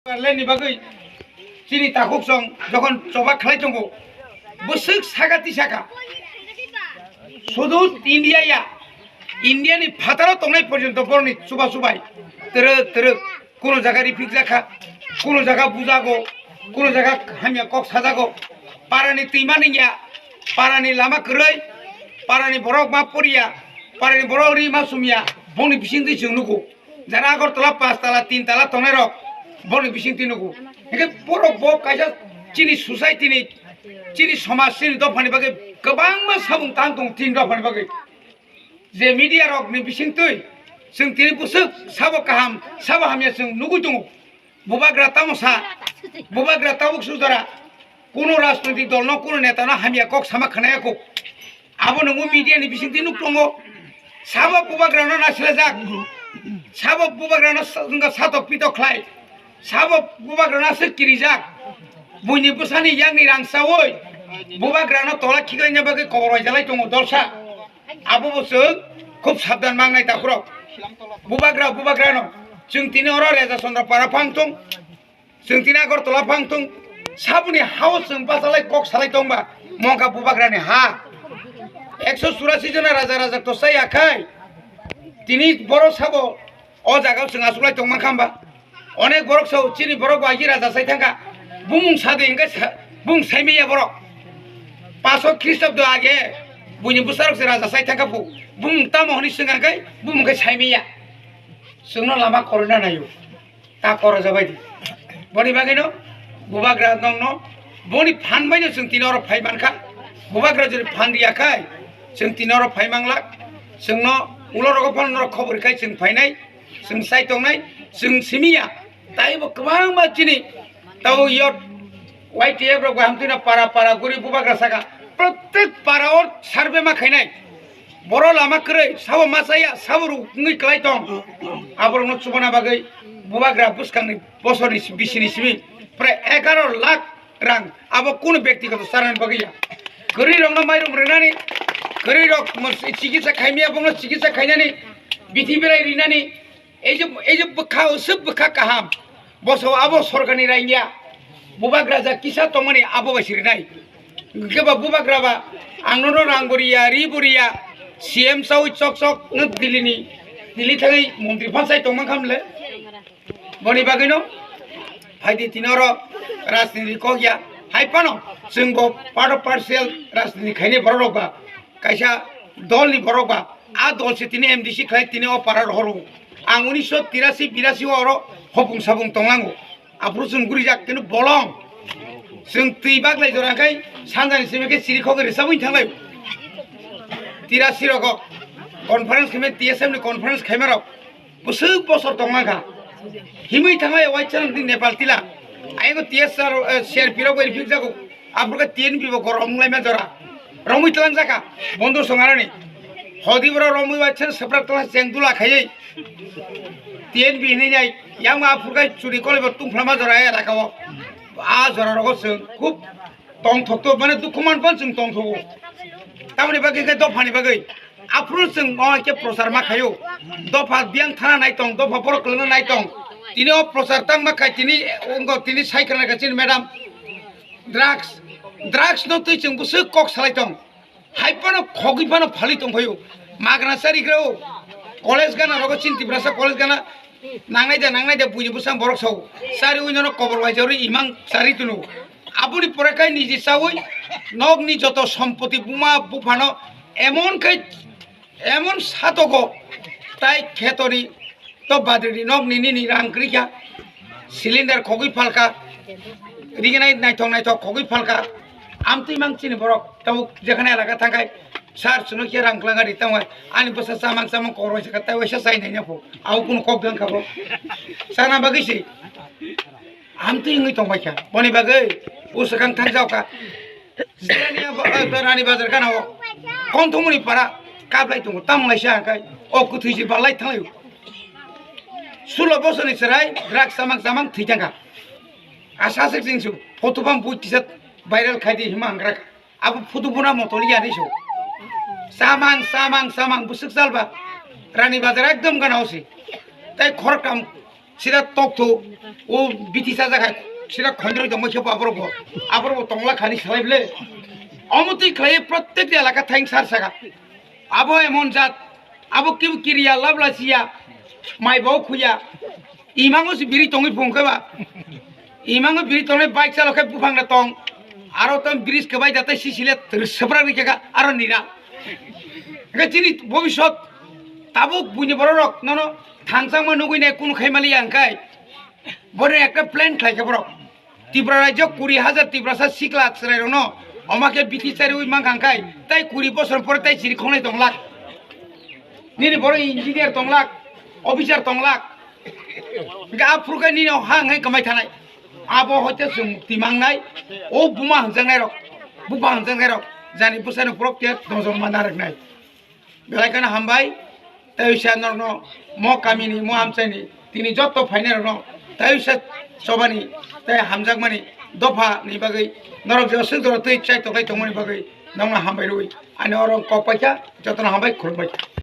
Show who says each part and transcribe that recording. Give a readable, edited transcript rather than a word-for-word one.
Speaker 1: Lain bagai sini takuk song যখন coba khalai tunggu busuk sagati saka শুধু India ni ফাতারও তংনাই পর্যন্ত বরনি সুবাই তেরে কোন জায়গা রিফিক জাখা কোন জায়গা বুজাগো কোন জায়গা হামিয়া কক সাজাগো পারানি তিমানিয়া পারানি লামা কरै পারানি বরক মা পরিয়া পারানি বরক রি মা সুমিয়া বনি বিসিং দি নুগো যারা আগরতলা 5 তালা 3 তালা তংনাই রক বনি বিসিং দি নুগো একে বরক ব কাইসা চিনি সোসাইটি ni চিনি সমাজ চিনি দফানি বাগে गोबां मा साबुं तां दं तीन दफानि बागै जे मिडिया रक नि बिसिं तै जों तिनि बुसुक साबो काहाम साबो हामिया जों नुगु दङ बुबाग्रा तामसा बुबाग्रा ताबुक सुदारा कोनो राजनीतिक दल न कोनो नेता न हामिया कक सामा खनायाको आबो नंगु मिडिया नि बिसिं तिनु दङ साबो बुबाग्रा न नासले जाक साबो बुबाग्रा न जोंगा सातक पितक खलाय साबो बुबाग्रा न सकिरि जाक बुनि बुसानि यांनि रांसावै बुबाग्रानो तला खिगायनो बागै खबर हयजालाय दङ दलसा आबो बसो खूब साबधान मांगनाय दाखुर बुबाग्रानो जों तिनि अर रेजा चन्द्रपारा फांथं जों तिनि आगरतला फांथं साबुनि हाउस जों बाजालाय कक सालाय दंबा मंगा बुबाग्रानि हा 184 जना राजा तसाय आखाय तिनि बर साबो अ जागाव जों आसुलाय दंमा खामबा अनेक बरक सौ चिनि बरक बायि राजा सायथांगा बुमुं सादे इंगा बुं सायमेया बरक 500 ख्रीष्टाब्द आगे बुनि बुसारक से राजा सायथांगा बुं तामहनि सिगांखाय बुमुंखाय सायमेया जोंनो लामा करना नायो ता कर जाबायदि बनि बागैनो बुबाग्रा दंनो बनि फानबायनो जों तिनर फायमानखा बुबाग्रा जरि फानरियाखाय जों तिनर फायमांला जोंनो उलरग फनर खबरखाय जों फायनाय जों सायतंनाय जों सिमिया ताइबो गोबां मानसिनि ताव इयर YTF रो गामतिना पारा गुरि बुबाग्रा सागा प्रत्येक पारावर सार्वे मा खायनाय बरो लामा करै साबो मासाया साबो रुङै क्लाय दं आबरनो सुबना बागै बुबाग्रा बुसखांनि बसरनि बिसिनि सिमि प्राय 11 लाख रां आबो कोन व्यक्तिगत सारान बागैया गरि रंनो माइरं रेनानि गरि रक चिकित्सा खायमिया बंनो चिकित्सा खायनानि बिथि बेराय रिनानि एजे बखा सब बखा काहाम बसो आबो सरकारनि रायनिया बुबाग्रा जा किसा तंगनि आबो बासिरनाय केबा बुबाग्रा बा आंनो रांबुरिया रिबुरिया सीएम साउ चक न दिल्ली थाङै मन्त्रि फासाय तंमा खामले बनि बागैनो फायदि तिनर राजनीति कगिया हाइपानो जोंबो पार्ट अफ पार्शियल राजनीति खायने बररबा कायसा दलनि बररबा आ दलसे तिनि एमडीसी खाय तिनि अ पारार हरु आं 1983 82 अर हबुं साबुं तंलांगो आफ्रो जों गुरि जाक किन्तु बलं जों तै बागलाय जराखाय सानजानि सिमेके सिरि खगरि साबुं थांलाय 83 रक कन्फारेन्स खमे टीएसएम नि कन्फारेन्स खैमार बुसुक बसर दंमाखा हिमै थांलाय वाइचान नेपाल तिला आइगो टीएसआर शेयर पिरो गरि फिक जागो आफ्रो तीन बिबो गरमलाय मा जरा रमै तलां जाका बन्द संगारानि हदिबरा रमै वाइचान सप्रा तला जेंदुला खायै तीन बिहनै जाय yang Afrika curi kole betung flama jora ya rakawo a jora rogo seng खूब tong thok to mane dukuman pon seng tong thogo tamani bagai ke dofani bagai afro seng o ke prosar ma khayo dofa biang thana nai tong dofa por klona nai tong tini o prosar tang ma khai tini ongo tini saikana ka chin madam drugs no tu seng busu kok salai tong haipano khogi pano phali tong bhayo magna sari greo college gana rogo chin tibrasa college gana नांनाय दे बुनि बुसां बरक साव सारि उइननो खबर वाइजावरि इमां सारि तुनु आबुनि परेखाय निजि सावै नगनि जत सम्पत्ति बुमा बुफानो एमन सातको ताइ खेतरि तो बाद्रि नगनि नि रांक्रिखा सिलिन्डार खगै फालका रिगनाय नायथं खगै फालका आमति मांसिनि बरक ताव जेखाने लागा थांगाय सार सुनो के रांख्लांगा दितांगा आनि बसा सामां खरय सका ताय वैसा साइनाय नफो आउ कुन कक दों खाबो साना बागैसै आमति इंगै तंबायखा बनि बागै उसखां थांजावका जिरानिया रानी बाजार गानाव कन्थमुनि पारा काबलाय दङ तामलायसा आखाय अ कुथैसि बालाय थांलाय 16 बोसोरनि सराय ड्राग सामां थैथांगा आसासे जिंसु फटोफाम बुटिसत भाइरेल खायदि हिमा आंग्रा आबो फटोफोना मतलिया निसो सामां busuk salba rani bazar ekdom gana hosi tai khorkam সেটা তক্ত ও বিটিসা জায়গায় সেটা খন্ডরিত মহিষা আবরব তংলা খানি সালাইবলে অমতি খাই প্রত্যেক এলাকা থাইং সার সাগা আবো এমন জাত আবো কিউ কিরিয়া লাভলাসিয়া মাইবাও খুইয়া ইমাঙ্গো বিড়ি টঙি ফুংকেবা ইমাঙ্গো বিড়ি টঙে বাইক চালকে বুফাংনা টং আরো তো ব্রিজ কেবাই যাতে সিসিলে সেপরা রেখেগা আরো নিরা চিনি ভবিষ্যৎ তাবুক বুঝে বড় রক নন থাংসাং নুগুই নাই কোন খাইমালি আঙ্কাই বড় একটা প্ল্যান খাইকে বড় ত্রিপুরা রাজ্য 20,000 ত্রিপুরা শিখলা রায় ন আমাকে বিটি চারি ওই মাং আঙ্কাই তাই 20 বছর পরে তাই সিরি খনে তংলাক নিনি বড় ইঞ্জিনিয়ার তংলাক অফিসার তংলাক আফ্রুকা নিনো হাং হাই কামাই থানাই আবো হইতে মুক্তি মাংনাই ও বুমা হাंजांनाय रक बुबा हांजांनाय रक जानि बुसानो प्रक्रिया दजन माना रखनाय बेलायखाना हामबाय तैसा नरन म कामिनि म आमसायनि तिनि जत्त फाइनार न तैसा सबानि तै हामजाक मानि दफा नि बागै नरक जसं दर तै चाइ तकाय तमनि बागै नंना हामबाय रुइ आनि अरं कपायका जतन हामबाय खुरबाय।